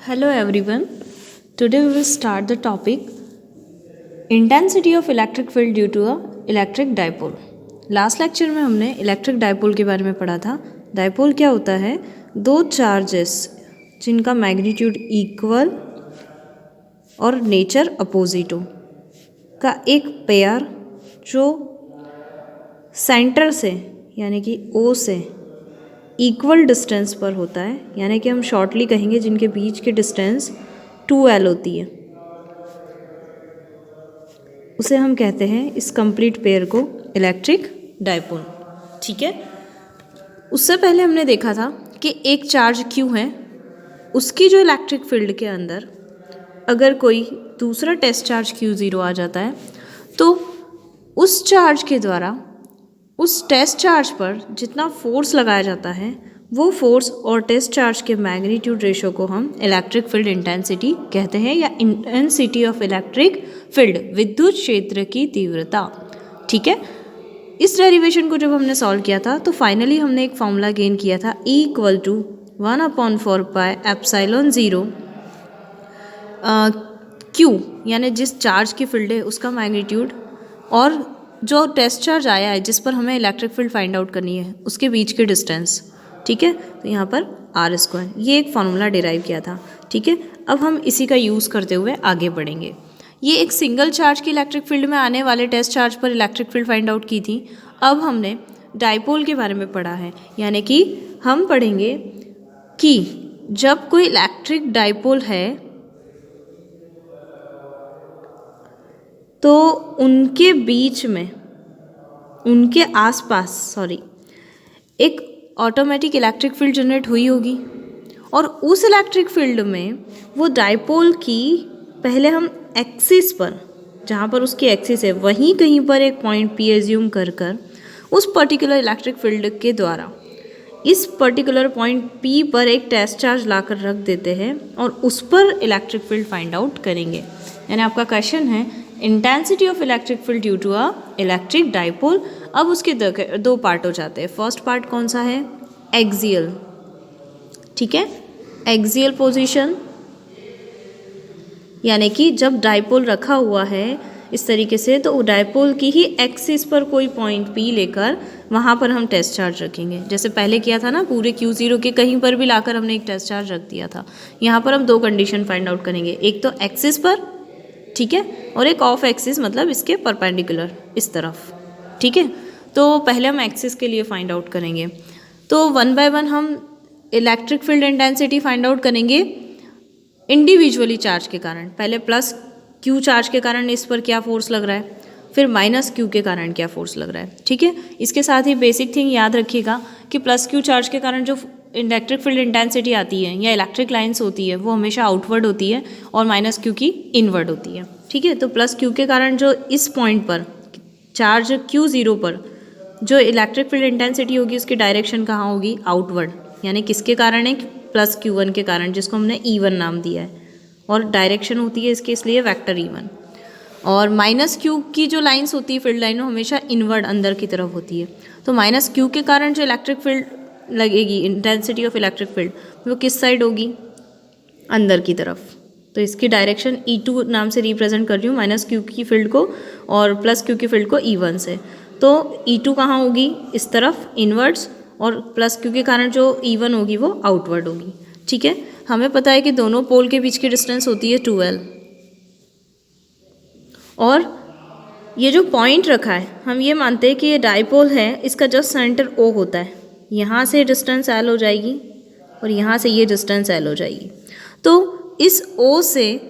Hello everyone. Today we will start the topic intensity of electric field due to a electric dipole. Last lecture में हमने electric dipole के बारे में पढ़ा था. डाइपोल क्या होता है? दो चार्जेस जिनका मैग्नीट्यूड इक्वल और नेचर अपोजिट हो का एक पेयर जो सेंटर से यानी कि O से इक्वल डिस्टेंस पर होता है, यानी कि हम शॉर्टली कहेंगे जिनके बीच की डिस्टेंस 2L होती है, उसे हम कहते हैं इस कंप्लीट पेयर को इलेक्ट्रिक डाइपोल. ठीक है. उससे पहले हमने देखा था कि एक चार्ज Q है, उसकी जो इलेक्ट्रिक फील्ड के अंदर अगर कोई दूसरा टेस्ट चार्ज Q0 आ जाता है तो उस चार्ज के द्वारा उस टेस्ट चार्ज पर जितना फोर्स लगाया जाता है वो फोर्स और टेस्ट चार्ज के मैग्नीट्यूड रेशो को हम इलेक्ट्रिक फील्ड इंटेंसिटी कहते हैं, या इंटेंसिटी ऑफ इलेक्ट्रिक फील्ड, विद्युत क्षेत्र की तीव्रता. ठीक है. इस डेरिवेशन को जब हमने सॉल्व किया था तो फाइनली हमने एक फॉर्मूला गेन किया था E = 1/4πε0 Q, यानी जिस चार्ज की फील्ड है उसका मैग्नीट्यूड और जो टेस्ट चार्ज आया है जिस पर हमें इलेक्ट्रिक फील्ड फाइंड आउट करनी है उसके बीच की डिस्टेंस. ठीक है. तो यहाँ पर R², ये एक फार्मूला डिराइव किया था. ठीक है. अब हम इसी का यूज़ करते हुए आगे बढ़ेंगे. ये एक सिंगल चार्ज की इलेक्ट्रिक फील्ड में आने वाले टेस्ट चार्ज पर इलेक्ट्रिक फील्ड फाइंड आउट की थी. अब हमने डाइपोल के बारे में पढ़ा है, यानी कि हम पढ़ेंगे कि जब कोई इलेक्ट्रिक डाइपोल है तो उनके बीच में, उनके आसपास एक ऑटोमेटिक इलेक्ट्रिक फील्ड जनरेट हुई होगी, और उस इलेक्ट्रिक फील्ड में वो डाइपोल की पहले हम एक्सिस पर, जहाँ पर उसकी एक्सिस है वहीं कहीं पर एक पॉइंट P एज्यूम कर उस पर्टिकुलर इलेक्ट्रिक फील्ड के द्वारा इस पर्टिकुलर पॉइंट P पर एक टेस्ट चार्ज लाकर रख देते हैं और उस पर इलेक्ट्रिक फील्ड फाइंड आउट करेंगे. यानी आपका क्वेश्चन है intensity of electric field due to a electric dipole. अब उसके दो पार्ट हो जाते हैं. फर्स्ट पार्ट कौन सा है? एक्सियल. ठीक है. एक्सियल पोजीशन, यानी कि जब डाइपोल रखा हुआ है इस तरीके से तो डाइपोल की ही एक्सिस पर कोई पॉइंट P लेकर वहाँ पर हम टेस्ट चार्ज रखेंगे. जैसे पहले किया था ना, पूरे Q0 के कहीं पर भी लाकर हमने एक टेस्ट चार्ज रख दिया था. यहाँ पर हम दो कंडीशन फाइंड आउट करेंगे, एक तो एक्सिस पर, ठीक है, और एक ऑफ एक्सिस, मतलब इसके परपेंडिकुलर इस तरफ. ठीक है. तो पहले हम एक्सिस के लिए फाइंड आउट करेंगे. तो 1 बाय 1 हम electric field intensity find out करेंगे इंडिविजुअली चार्ज के कारण. पहले प्लस Q चार्ज के कारण इस पर क्या फोर्स लग रहा है, फिर माइनस Q के कारण क्या फोर्स लग रहा है. ठीक है. इसके साथ ही बेसिक थिंग याद रखिएगा कि प्लस Q चार्ज के कारण जो इलेक्ट्रिक फील्ड इंटेंसिटी आती है या इलेक्ट्रिक लाइन्स होती है वो हमेशा आउटवर्ड होती है और माइनस Q की इनवर्ड होती है. ठीक है. तो प्लस Q के कारण जो इस पॉइंट पर चार्ज Q0 पर जो इलेक्ट्रिक फील्ड इंटेंसिटी होगी उसकी डायरेक्शन कहाँ होगी? आउटवर्ड. यानी किसके कारण है? प्लस Q1 के कारण, जिसको हमने E1 नाम दिया है, और डायरेक्शन होती है इसके इसलिए वेक्टर E1. और माइनस Q की जो लाइन्स होती है फील्ड लाइन, वो हमेशा इनवर्ड अंदर की तरफ होती है. तो माइनस Q के कारण जो इलेक्ट्रिक फील्ड लगेगी, इंटेंसिटी ऑफ इलेक्ट्रिक फील्ड, वो किस साइड होगी? अंदर की तरफ. तो इसकी डायरेक्शन E2 नाम से रिप्रेजेंट कर रही हूँ, माइनस Q की फील्ड को और प्लस Q की फील्ड को E1 से. तो E2 कहाँ होगी? इस तरफ इनवर्ड्स, और प्लस Q के कारण जो E1 होगी वो आउटवर्ड होगी. ठीक है. हमें पता है कि दोनों पोल के बीच की डिस्टेंस होती है 2L, और ये जो पॉइंट रखा है हम ये मानते हैं कि ये डाइपोल है, इसका जस्ट सेंटर O होता है. यहाँ से डिस्टेंस L हो जाएगी और यहाँ से ये डिस्टेंस L हो जाएगी. तो इस O से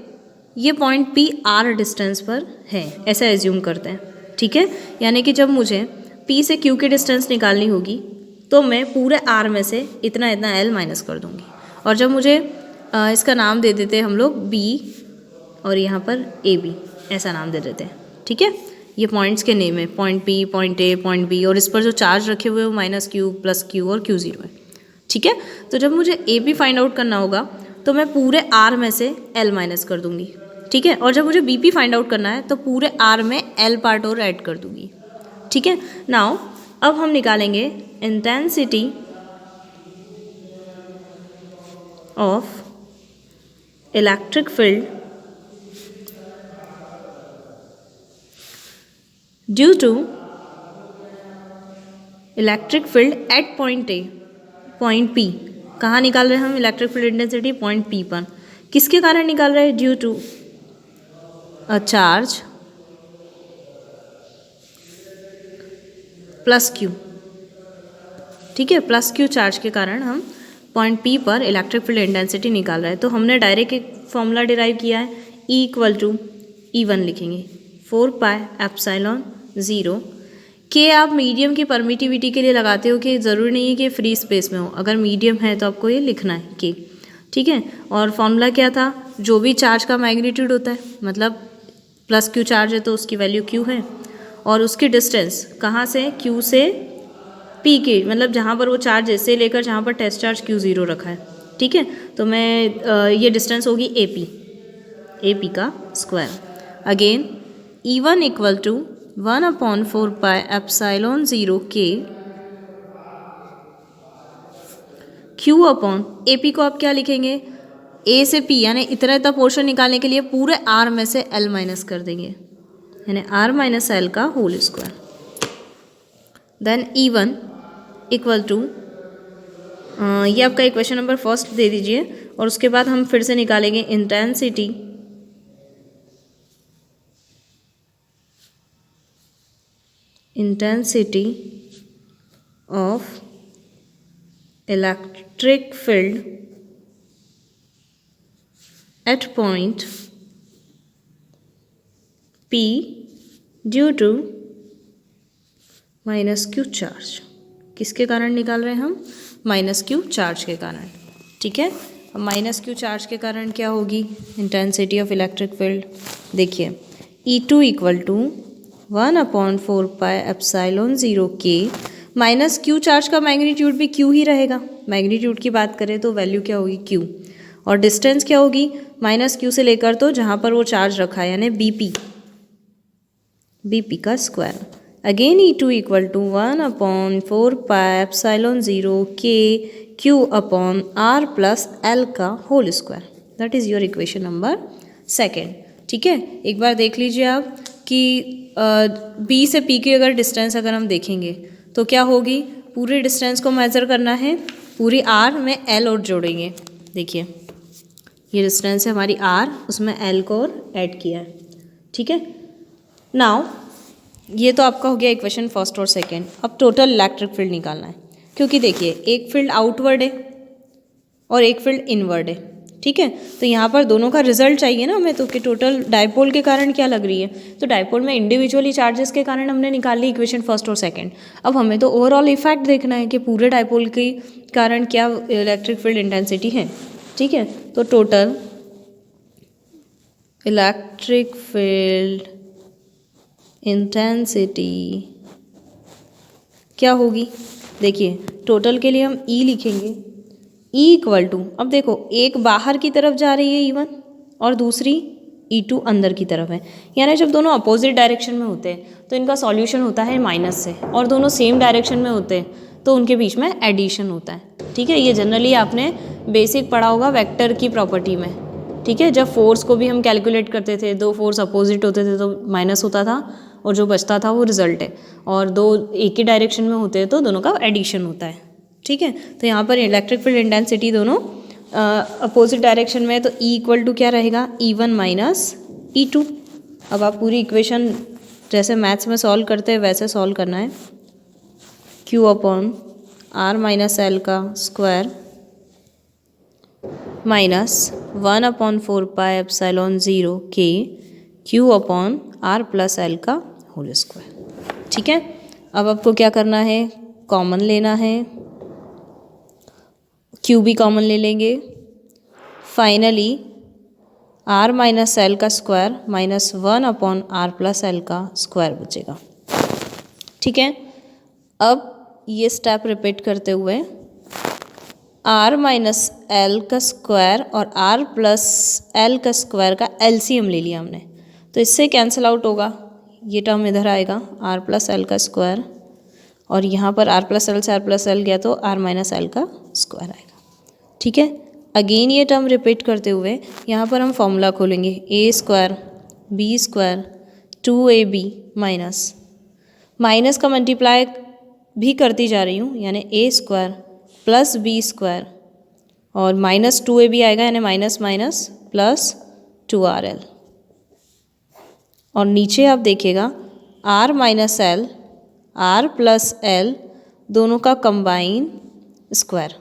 ये पॉइंट P R डिस्टेंस पर है, ऐसा एज्यूम करते हैं. ठीक है. यानी कि जब मुझे P से Q की डिस्टेंस निकालनी होगी तो मैं पूरे R में से इतना इतना L माइनस कर दूँगी, और जब मुझे इसका नाम दे देते हैं हम लोग B और यहाँ पर AB, ऐसा नाम दे देते हैं. ठीक है. ये पॉइंट्स के नेम है, point P, point A, point B, और इस पर जो चार्ज रखे हुए वो माइनस Q, प्लस Q और Q0 है. ठीक है. तो जब मुझे AB फाइंड आउट करना होगा तो मैं पूरे R में से L माइनस कर दूँगी. ठीक है. और जब मुझे BP फाइंड आउट करना है तो पूरे R में L पार्ट और ऐड कर दूँगी. ठीक है. नाउ अब हम निकालेंगे intensity of electric field due to electric field at point A, point P. कहाँ निकाल रहे हैं हम electric field intensity? Point P पर। किसके कारण निकाल रहे हैं? Due to a charge plus Q. ठीक है, प्लस क्यू चार्ज के कारण हम पॉइंट पी पर इलेक्ट्रिक फील्ड इंटेंसिटी निकाल रहे हैं। तो हमने डायरेक्ट एक फॉर्मूला डिराइव किया है, E इक्वल टू E1 लिखेंगे 4 पाई एप्सिलॉन 0 के। आप मीडियम की परमिटिविटी के लिए लगाते हो कि ज़रूरी नहीं है कि फ्री स्पेस में हो, अगर मीडियम है तो आपको ये लिखना है के। ठीक है, और फॉर्मूला क्या था? जो भी चार्ज का मैग्नीट्यूड होता है, मतलब प्लस क्यू चार्ज है तो उसकी वैल्यू क्यू है, और उसकी डिस्टेंस कहाँ से? क्यू से पी के, मतलब जहाँ पर वो चार्ज ऐसे लेकर जहाँ पर टेस्ट चार्ज Q0 रखा है। ठीक है, तो मैं ये डिस्टेंस होगी ए पी का square. Again E1 equal to 1/4 pi epsilon 0 के Q अपॉन ए पी को आप क्या लिखेंगे? ए से पी, यानी इतना पोर्शन निकालने के लिए पूरे आर में से एल माइनस कर देंगे, यानी आर माइनस एल का whole square. Then E1 equal to, ये आपका इक्वेशन नंबर फर्स्ट दे दीजिए, और उसके बाद हम फिर से निकालेंगे intensity of electric field at point P due to minus Q charge. किसके कारण निकाल रहे हैं हम? माइनस क्यू चार्ज के कारण। ठीक है, अब माइनस क्यू चार्ज के कारण क्या होगी इंटेंसिटी ऑफ इलेक्ट्रिक फील्ड? देखिए E2 equal to 1/4 pi epsilon 0 के। माइनस क्यू चार्ज का मैग्नीट्यूड भी क्यू ही रहेगा, मैग्नीट्यूड की बात करें तो वैल्यू क्या होगी? क्यू। और डिस्टेंस क्या होगी? माइनस क्यू से लेकर तो जहाँ पर वो चार्ज रखा है, यानी बीपी का square. Again E2 equal to 1/4 pi epsilon 0 के q upon are plus L का whole square. That is your equation number second. ठीक है, एक बार देख लीजिए आप कि बी से पी की अगर डिस्टेंस अगर हम देखेंगे तो क्या होगी? पूरे डिस्टेंस को मेज़र करना है, पूरी आर में एल और जोड़ेंगे। देखिए ये डिस्टेंस है हमारी आर, उसमें एल को और ऐड किया है। ठीक है, नाउ ये तो आपका हो गया इक्वेशन फर्स्ट और सेकंड। अब टोटल इलेक्ट्रिक फील्ड निकालना है, क्योंकि देखिए एक फील्ड आउटवर्ड है और एक फील्ड इनवर्ड है। ठीक है, तो यहाँ पर दोनों का रिजल्ट चाहिए ना हमें, तो कि टोटल डायपोल के कारण क्या लग रही है, तो डायपोल में इंडिविजुअली चार्जेस के कारण हमने निकाल ली इक्वेशन फर्स्ट और सेकंड। अब हमें तो ओवरऑल इफेक्ट देखना है कि पूरे डायपोल के कारण क्या इलेक्ट्रिक फील्ड इंटेंसिटी है। ठीक है, तो टोटल इलेक्ट्रिक फील्ड इंटेंसिटी क्या होगी? देखिए टोटल के लिए हम E लिखेंगे, E इक्वल टू, अब देखो एक बाहर की तरफ जा रही है E1 और दूसरी E2 अंदर की तरफ है, यानी जब दोनों अपोजिट डायरेक्शन में होते हैं तो इनका सॉल्यूशन होता है माइनस से, और दोनों सेम डायरेक्शन में होते हैं तो उनके बीच में एडिशन होता है। ठीक है, ये जनरली आपने बेसिक पढ़ा होगा वेक्टर की प्रॉपर्टी में। ठीक है, जब फोर्स को भी हम कैलकुलेट करते थे, दो फोर्स अपोजिट होते थे तो माइनस होता था और जो बचता था वो रिजल्ट है, और दो एक ही डायरेक्शन में होते हैं तो दोनों का एडिशन होता है। ठीक है, तो यहाँ पर इलेक्ट्रिक फील्ड इंटेंसिटी दोनों अपोजिट डायरेक्शन में है, तो E इक्वल टू क्या रहेगा? E1 minus E2। अब आप पूरी इक्वेशन जैसे मैथ्स में सॉल्व करते हैं वैसे सॉल्व करना है। Q upon R minus L का स्क्वायर माइनस 1/4 पाई एप्सिलॉन 0 के Q upon are plus L का होल स्क्वायर। ठीक है, अब आपको क्या करना है? कॉमन लेना है, Q भी कॉमन ले लेंगे। फाइनली आर माइनस एल का square minus 1/r plus L का स्क्वायर बचेगा। ठीक है, अब ये स्टेप रिपीट करते हुए आर माइनस एल का स्क्वायर और आर प्लस एल का स्क्वायर का एलसीएम ले लिया हमने, तो इससे कैंसिल आउट होगा, ये टर्म इधर आएगा आर प्लस एल का स्क्वायर, और यहाँ पर आर प्लस एल से आर प्लस एल गया तो आर माइनस एल का स्क्वायर आएगा। ठीक है, अगेन ये टर्म रिपीट करते हुए यहाँ पर हम फॉर्मूला खोलेंगे a² b² 2ab माइनस का मल्टीप्लाई भी करती जा रही हूँ, यानी a² प्लस b² और माइनस 2ab आएगा, यानी माइनस माइनस प्लस 2rl। और नीचे आप देखिएगा r minus L, r plus L दोनों का कंबाइन स्क्वायर।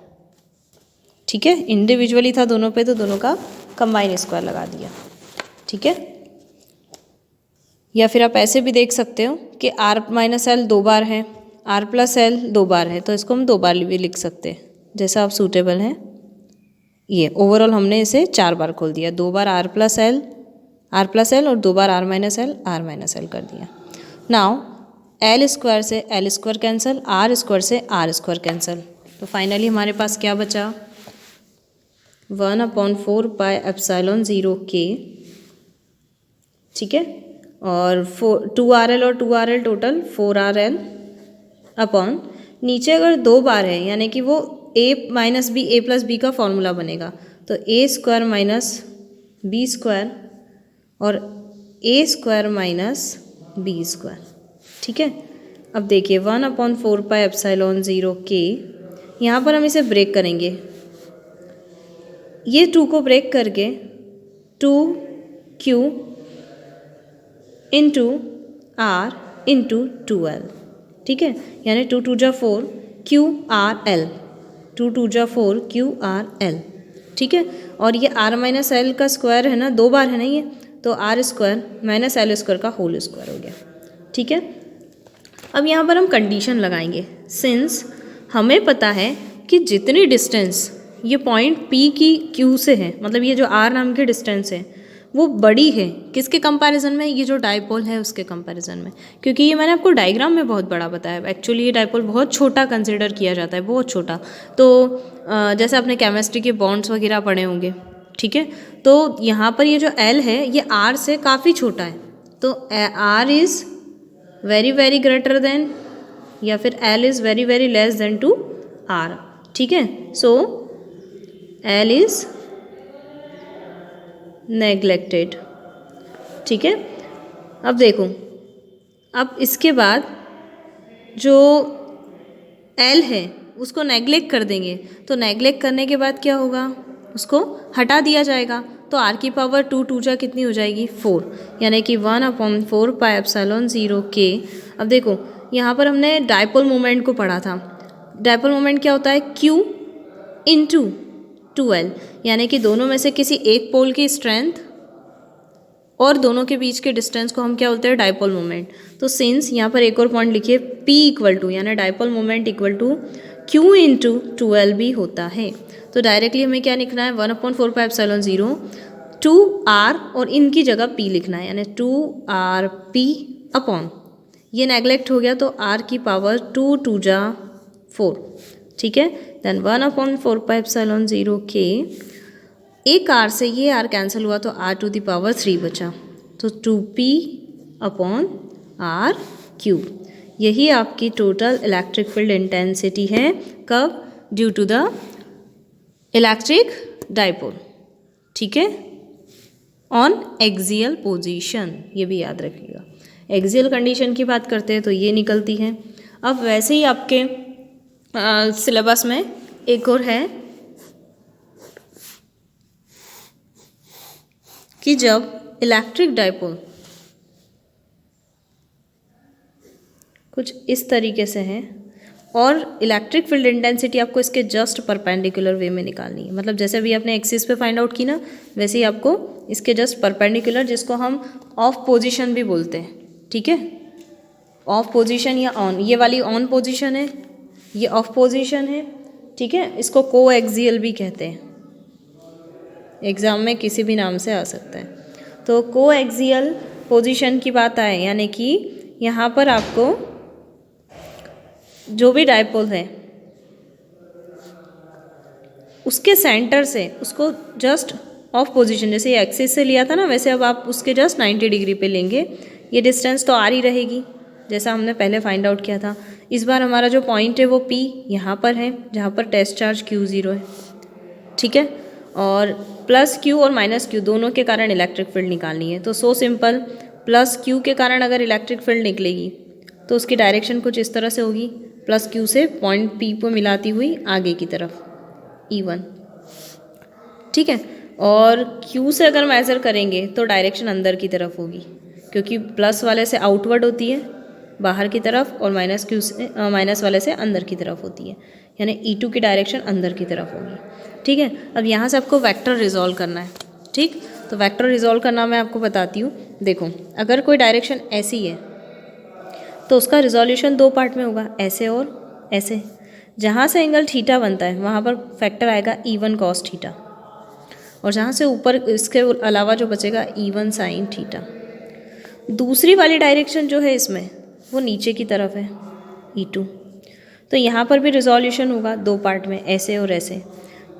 ठीक है, इंडिविजुअली था दोनों पे तो दोनों का कंबाइन स्क्वायर लगा दिया। ठीक है, या फिर आप ऐसे भी देख सकते हो कि r माइनस एल 2 बार है, r प्लस एल 2 बार है, तो इसको हम 2 बार भी लिख सकते हैं, जैसा आप सूटेबल हैं। ये ओवरऑल हमने इसे 4 बार खोल दिया, 2 बार r प्लस एल और 2 बार r माइनस एल कर दिया। नाउ एल स्क्वायर से L square cancel, r square से r स्क्वायर कैंसिल, तो फाइनली हमारे पास क्या बचा 1/4 पाई एप्सिलॉन 0 k। ठीक है, और 2rl और 2rl टोटल 4rl अपॉन नीचे अगर 2 बार है यानी कि वो a minus B A plus B का फॉर्मूला बनेगा, तो a² माइनस b² और a² माइनस b²। ठीक है, अब देखिए 1/4 पाई एप्सिलॉन 0 k, यहाँ पर हम इसे ब्रेक करेंगे, ये 2 को ब्रेक करके 2q into r into 2l। ठीक है, यानी 2 2 जा 4 QRL, 2 2 जा 4 QRL। ठीक है, और ये r माइनस एल का स्क्वायर है ना, 2 बार है ना ये, तो r² माइनस एल स्क्वायर का होल स्क्वायर हो गया। ठीक है, अब यहाँ पर हम कंडीशन लगाएंगे, सिंस हमें पता है कि जितनी डिस्टेंस ये पॉइंट P की Q से है, मतलब ये जो R नाम की डिस्टेंस है वो बड़ी है किसके कंपैरिजन में, ये जो डाइपोल है उसके कंपैरिजन में, क्योंकि ये मैंने आपको डायग्राम में बहुत बड़ा बताया, एक्चुअली ये डाइपोल बहुत छोटा कंसिडर किया जाता है, बहुत छोटा। तो जैसे आपने केमिस्ट्री के बॉन्ड्स वगैरह पढ़े होंगे। ठीक है, तो यहाँ पर ये जो L है ये R से काफ़ी छोटा है, तो R is very very greater than, या फिर L is very very less than to R। ठीक है, सो L इज़ नेग्लेक्टेड। ठीक है, अब देखो, अब इसके बाद जो L है उसको नेग्लेक्ट कर देंगे, तो नेग्लेक्ट करने के बाद क्या होगा, उसको हटा दिया जाएगा, तो r की पावर 2 2 जा कितनी हो जाएगी 4, यानी कि 1/4 पाई एप्सिलॉन 0 k। अब देखो यहाँ पर हमने डाइपोल मोमेंट को पढ़ा था, डाइपोल मोमेंट क्या होता है Q इंटू 2l, यानी कि दोनों में से किसी एक पोल की स्ट्रेंथ और दोनों के बीच के डिस्टेंस को हम क्या बोलते हैं डाइपोल मोमेंट। तो सिंस यहाँ पर एक और पॉइंट लिखिए P इक्वल टू, यानी dipole moment equal to Q into 2l भी होता है, तो डायरेक्टली हमें क्या लिखना है 1/4 पाई एप्सिलॉन 0 2r और इनकी जगह P लिखना है, यानी 2rp अपॉन, ये नेग्लेक्ट हो गया तो r की पावर 2 2 जा 4। ठीक है, देन 1/4 पाई एप्सिलॉन 0 k, एक r से ये r कैंसिल हुआ तो r टू द पावर 3 बचा, तो 2p अपॉन r क्यूब। यही आपकी टोटल इलेक्ट्रिक फील्ड इंटेंसिटी है, कब, due to the electric dipole. ठीक है, ऑन एक्सियल पोजीशन, ये भी याद रखिएगा। एक्सियल कंडीशन की बात करते हैं तो ये निकलती है। अब वैसे ही आपके सिलेबस में एक और है कि जब इलेक्ट्रिक डाइपोल कुछ इस तरीके से है और इलेक्ट्रिक फील्ड इंटेंसिटी आपको इसके जस्ट परपेंडिकुलर वे में निकालनी है, मतलब जैसे अभी आपने एक्सिस पे फाइंड आउट की ना, वैसे ही आपको इसके जस्ट परपेंडिकुलर, जिसको हम ऑफ पोजीशन भी बोलते हैं। ठीक है, ऑफ पोजीशन या ऑन, ये वाली ऑन पोजीशन है, ये ऑफ पोजीशन है। ठीक है, इसको को एक्सियल भी कहते हैं, एग्ज़ाम में किसी भी नाम से आ सकता है। तो को एक्सियल पोजीशन की बात आए, यानी कि यहाँ पर आपको जो भी डाइपोल है उसके सेंटर से उसको जस्ट ऑफ पोजीशन, जैसे ये एक्सिस से लिया था ना, वैसे अब आप उसके जस्ट 90 डिग्री पे लेंगे, ये डिस्टेंस तो आ रही रहेगी जैसा हमने पहले फाइंड आउट किया था। इस बार हमारा जो पॉइंट है वो P यहाँ पर है, जहाँ पर टेस्ट चार्ज Q0 है। ठीक है, और प्लस क्यू और माइनस क्यू दोनों के कारण इलेक्ट्रिक फील्ड निकालनी है। तो सो सिंपल, प्लस क्यू के कारण अगर इलेक्ट्रिक फील्ड निकलेगी तो उसकी डायरेक्शन कुछ इस तरह से होगी, प्लस क्यू से पॉइंट पी को मिलाती हुई आगे की तरफ E1, ठीक है। और क्यू से अगर मेज़र करेंगे तो डायरेक्शन अंदर की तरफ होगी, क्योंकि प्लस वाले से आउटवर्ड होती है बाहर की तरफ, और माइनस वाले से अंदर की तरफ होती है, यानी E2 की डायरेक्शन अंदर की तरफ होगी, ठीक है। अब यहाँ से आपको वेक्टर रिजॉल्व करना है, ठीक। तो वेक्टर रिजॉल्व करना मैं आपको बताती हूँ। देखो, अगर कोई डायरेक्शन ऐसी है तो उसका रिजोल्यूशन दो पार्ट में होगा, ऐसे और ऐसे। जहाँ से एंगल थीटा बनता है वहाँ पर फैक्टर आएगा E1 कॉस थीटा, और जहाँ से ऊपर इसके अलावा जो बचेगा E1 साइन थीटा। दूसरी वाली डायरेक्शन जो है इसमें वो नीचे की तरफ है E2, तो यहाँ पर भी रिजोल्यूशन होगा दो पार्ट में, ऐसे और ऐसे।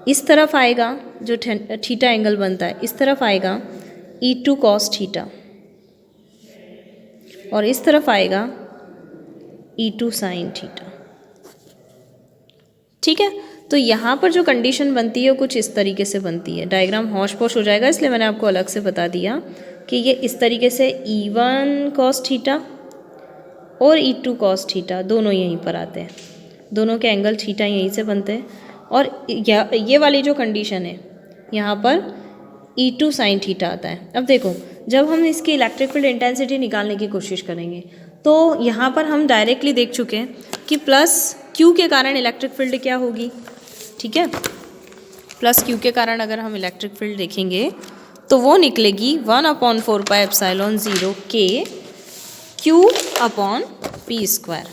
इस तरफ आएगा जो थीटा एंगल बनता है, इस तरफ आएगा E2 कॉस थीटा, और इस तरफ आएगा E2 साइन थीटा, ठीक है। तो यहाँ पर जो कंडीशन बनती है वो कुछ इस तरीके से बनती है। डायग्राम हौश पौश हो जाएगा, इसलिए मैंने आपको अलग से बता दिया कि ये इस तरीके से E1 कॉस थीटा और E2 कॉस थीटा दोनों यहीं पर आते हैं, दोनों के एंगल थीटा यहीं से बनते हैं। और ये वाली जो कंडीशन है यहाँ पर E2 साइन थीटा आता है। अब देखो, जब हम इसकी इलेक्ट्रिक फील्ड इंटेंसिटी निकालने की कोशिश करेंगे तो यहाँ पर हम डायरेक्टली देख चुके हैं कि प्लस क्यू के कारण इलेक्ट्रिक फील्ड क्या होगी, ठीक है। प्लस क्यू के कारण अगर हम इलेक्ट्रिक फील्ड देखेंगे तो वो निकलेगी 1/4 pi epsilon 0 K Q upon P square.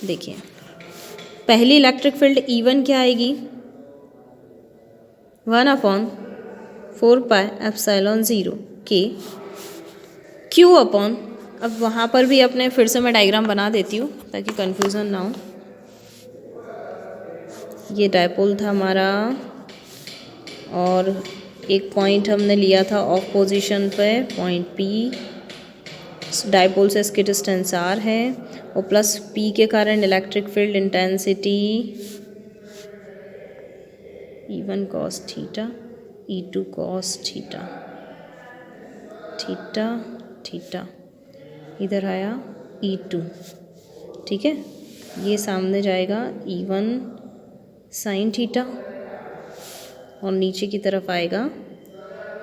देखिए, पहली इलेक्ट्रिक फील्ड E1 क्या आएगी, 1/4 pi epsilon 0 K Q upon, अब वहाँ पर भी अपने फिर से मैं डायग्राम बना देती हूँ ताकि कन्फ्यूज़न ना हो। ये डायपोल था हमारा, और एक पॉइंट हमने लिया था ऑफ पोजीशन पे, पॉइंट P। डायपोल से इसकी डिस्टेंस R है, और प्लस P के कारण electric field intensity E1 cos theta, E2 cos theta, theta theta, इधर आया E2, ठीक है। ये सामने जाएगा E1 साइन थीटा, और नीचे की तरफ आएगा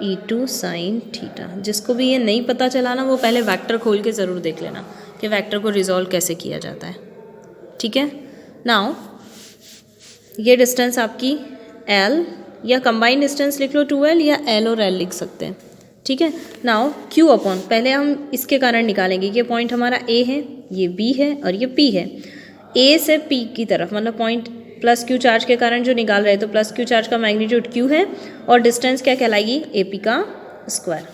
E2 साइन थीटा। जिसको भी ये नहीं पता चला ना, वो पहले वेक्टर खोल के ज़रूर देख लेना कि वेक्टर को रिजॉल्व कैसे किया जाता है, ठीक है। नाउ ये डिस्टेंस आपकी L, या कंबाइंड डिस्टेंस लिख लो 2L, या L और L लिख सकते हैं, ठीक है। नाउ Q अपॉन, पहले हम इसके कारण निकालेंगे। ये पॉइंट हमारा A है, ये B है और ये P है। A से P की तरफ, मतलब पॉइंट प्लस Q चार्ज के कारण जो निकाल रहे हैं, तो प्लस Q चार्ज का मैग्नीट्यूड Q है, और डिस्टेंस क्या कहलाएगी, AP का स्क्वायर,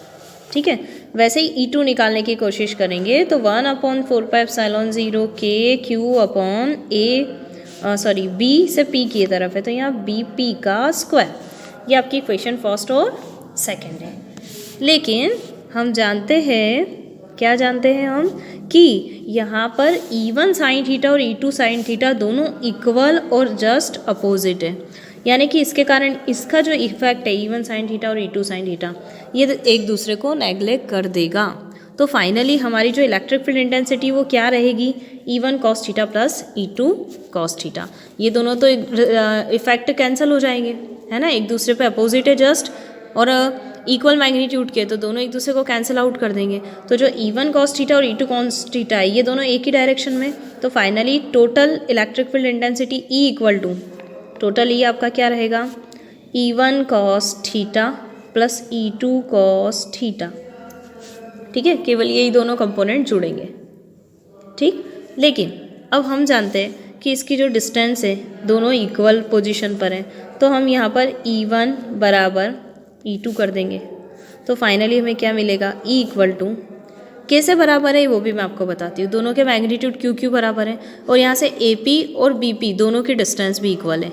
ठीक है। वैसे ही E2 निकालने की कोशिश करेंगे तो 1/4 pi epsilon 0 K Q upon B से P की तरफ है, तो यहाँ BP का स्क्वायर। ये आपकी इक्वेशन फर्स्ट और सेकेंड है। लेकिन हम जानते हैं, क्या जानते हैं हम, कि यहाँ पर E1 साइन थीटा और E2 साइन थीटा दोनों इक्वल और जस्ट अपोजिट है, यानी कि इसके कारण इसका जो इफेक्ट है E1 साइन थीटा और E2 साइन थीटा, ये एक दूसरे को नेगलेक्ट कर देगा। तो फाइनली हमारी जो इलेक्ट्रिक फील्ड इंटेंसिटी वो क्या रहेगी, E1 cos theta plus E2 cos theta. ये दोनों तो इफेक्ट कैंसिल हो जाएंगे, है ना, एक दूसरे पे अपोजिट है जस्ट, और इक्वल मैग्नीट्यूड के, तो दोनों एक दूसरे को कैंसिल आउट कर देंगे। तो जो E1 कॉस थीटा और E2 कॉस थीटा है, ये दोनों एक ही डायरेक्शन में। तो finally total electric field intensity E equal to, total E आपका क्या रहेगा, E1 cos theta plus E2 cos theta, ठीक है। केवल यही दोनों कंपोनेंट जुड़ेंगे, ठीक। लेकिन अब हम जानते हैं कि इसकी जो डिस्टेंस है दोनों इक्वल पोजीशन पर हैं, तो हम यहाँ पर E1 बराबर E2 कर देंगे। तो फाइनली हमें क्या मिलेगा, E इक्वल टू, कैसे बराबर है वो भी मैं आपको बताती हूँ। दोनों के मैग्नीट्यूड QQ बराबर है, और यहाँ से AP और BP दोनों की डिस्टेंस भी इक्वल है,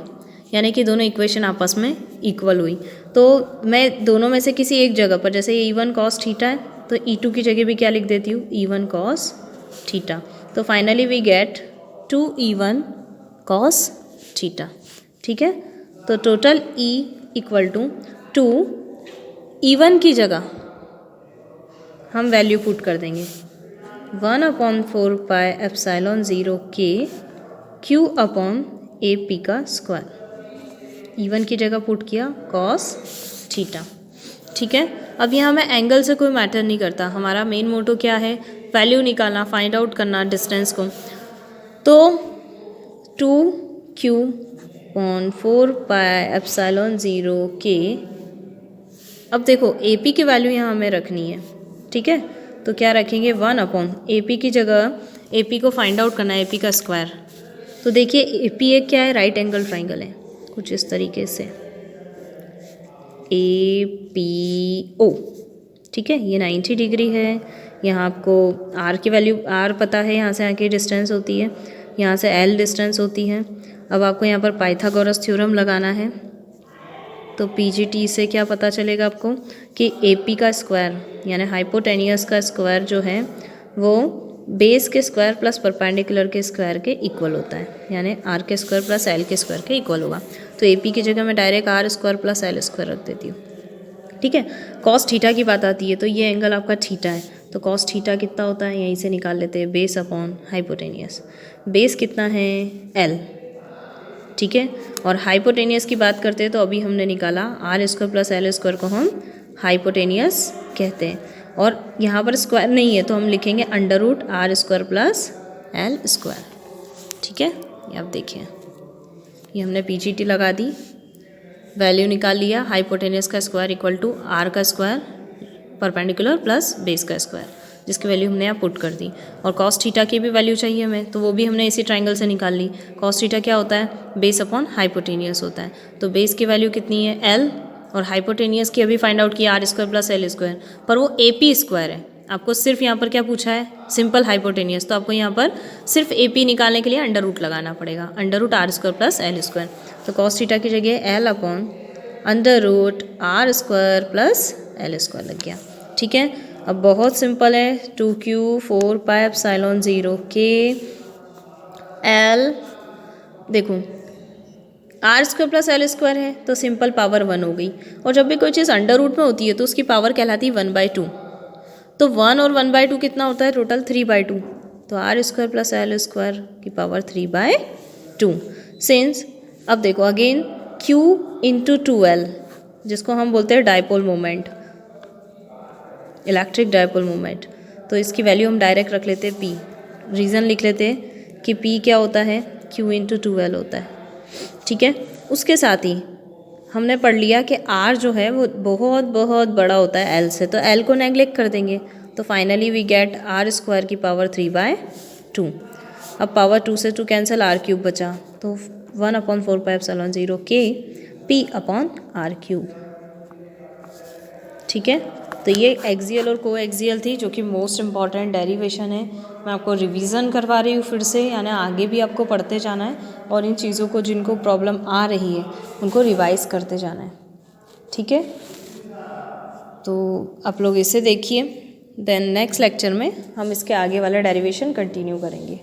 यानी कि दोनों इक्वेशन आपस में इक्वल हुई। तो मैं दोनों में से किसी एक जगह पर, जैसे ये E1 कॉस थीटा है तो E2 की जगह भी क्या लिख देती हूँ, E1 कॉस थीटा। तो finally we get 2E1 cos theta, ठीक है। तो total E equal to 2, E1 की जगह हम वैल्यू पुट कर देंगे 1/4πε0 k Q अपॉन AP का स्क्वायर। E1 की जगह पुट किया cos थीटा। ठीक है, अब यहाँ में एंगल से कोई मैटर नहीं करता, हमारा मेन मोटो क्या है, वैल्यू निकालना, फाइंड आउट करना डिस्टेंस को। तो 2Q/4πε0 k, अब देखो AP की वैल्यू यहाँ हमें रखनी है। ठीक है, तो क्या रखेंगे 1/AP की जगह AP को फाइंड आउट करना है, AP का स्क्वायर। तो देखिए AP एक क्या है, राइट एंगल ट्राइंगल है, कुछ इस तरीके से APO। ठीक है, ये 90 डिग्री है। यहाँ आपको R की वैल्यू, R पता है, यहाँ से आके डिस्टेंस होती है, यहाँ से L डिस्टेंस होती है। अब आपको यहाँ पर पाइथागोरस थ्योरम लगाना है, तो PGT से क्या पता चलेगा आपको कि AP का स्क्वायर यानी हाइपोटेनियस का स्क्वायर जो है वो बेस के स्क्वायर प्लस परपेंडिकुलर के स्क्वायर के इक्वल होता है, यानी R के स्क्वायर प्लस L के स्क्वायर के इक्वल होगा। तो AP की जगह मैं direct R square plus L square रख देती हूँ। ठीक है, कॉस थीटा की बात आती है, तो ये एंगल आपका थीटा है, तो कॉस थीटा कितना होता है, यहीं से निकाल लेते हैं, बेस अपॉन हाइपोटेनियस। बेस कितना है, L। ठीक है, और हाइपोटेनियस की बात करते हैं तो अभी हमने निकाला R square plus L square को हम हाइपोटेनियस कहते हैं, और यहाँ पर स्क्वायर नहीं है तो हम लिखेंगे √R square plus L square. ठीक है, ये आप देखिए, ये हमने PGT लगा दी, वैल्यू निकाल लिया, हाइपोटेनियस का स्क्वायर इक्वल टू R का स्क्वायर परपेंडिकुलर प्लस बेस का स्क्वायर, जिसकी वैल्यू हमने यहाँ पुट कर दी। और कॉस थीटा की भी वैल्यू चाहिए हमें, तो वो भी हमने इसी ट्राइंगल से निकाल ली। कॉस थीटा क्या होता है, बेस अपॉन हाइपोटेनियस होता है, तो बेस की वैल्यू कितनी है, L, और हाइपोटेनियस की अभी फाइंड आउट किया R square plus L square, पर वो AP स्क्वायर है। आपको सिर्फ यहाँ पर क्या पूछा है, सिंपल हाइपोटेनियस, तो आपको यहाँ पर सिर्फ AP निकालने के लिए अंडर रूट लगाना पड़ेगा, √R square plus L square. तो कॉस थीटा की जगह L upon √R square plus L square लग गया। ठीक है, अब बहुत सिंपल है, 2Q/4πε0 k L, देखो R square plus L square है तो सिंपल पावर 1 हो गई, और जब भी कोई चीज़ अंडर रूट में होती है तो उसकी पावर कहलाती है 1/2। तो 1 और 1/2 कितना होता है, टोटल 3/2, तो R square plus L square की पावर 3/2। सिंस, अब देखो अगेन Q इंटू 2L, जिसको हम बोलते हैं dipole moment, electric dipole moment, तो इसकी वैल्यू हम डायरेक्ट रख लेते हैं P। रीज़न लिख लेते हैं कि P क्या होता है, Q इंटू 2L होता है। ठीक है, उसके साथ ही हमने पढ़ लिया कि R जो है वो बहुत बहुत बड़ा होता है L से, तो L को नेगलेक्ट कर देंगे, तो finally we get R square की पावर 3/2। अब पावर 2 से 2 कैंसिल, R³ बचा, तो 1/4πε0 k P/R³। ठीक है, तो ये एक्सियल और को एक्सियल थी, जो कि मोस्ट इम्पॉर्टेंट डेरिवेशन है। मैं आपको रिवीजन करवा रही हूँ फिर से, यानी आगे भी आपको पढ़ते जाना है, और इन चीज़ों को जिनको प्रॉब्लम आ रही है उनको रिवाइज करते जाना है। ठीक है, तो आप लोग इसे देखिए, देन नेक्स्ट लेक्चर में हम इसके आगे वाला डेरिवेशन कंटिन्यू करेंगे।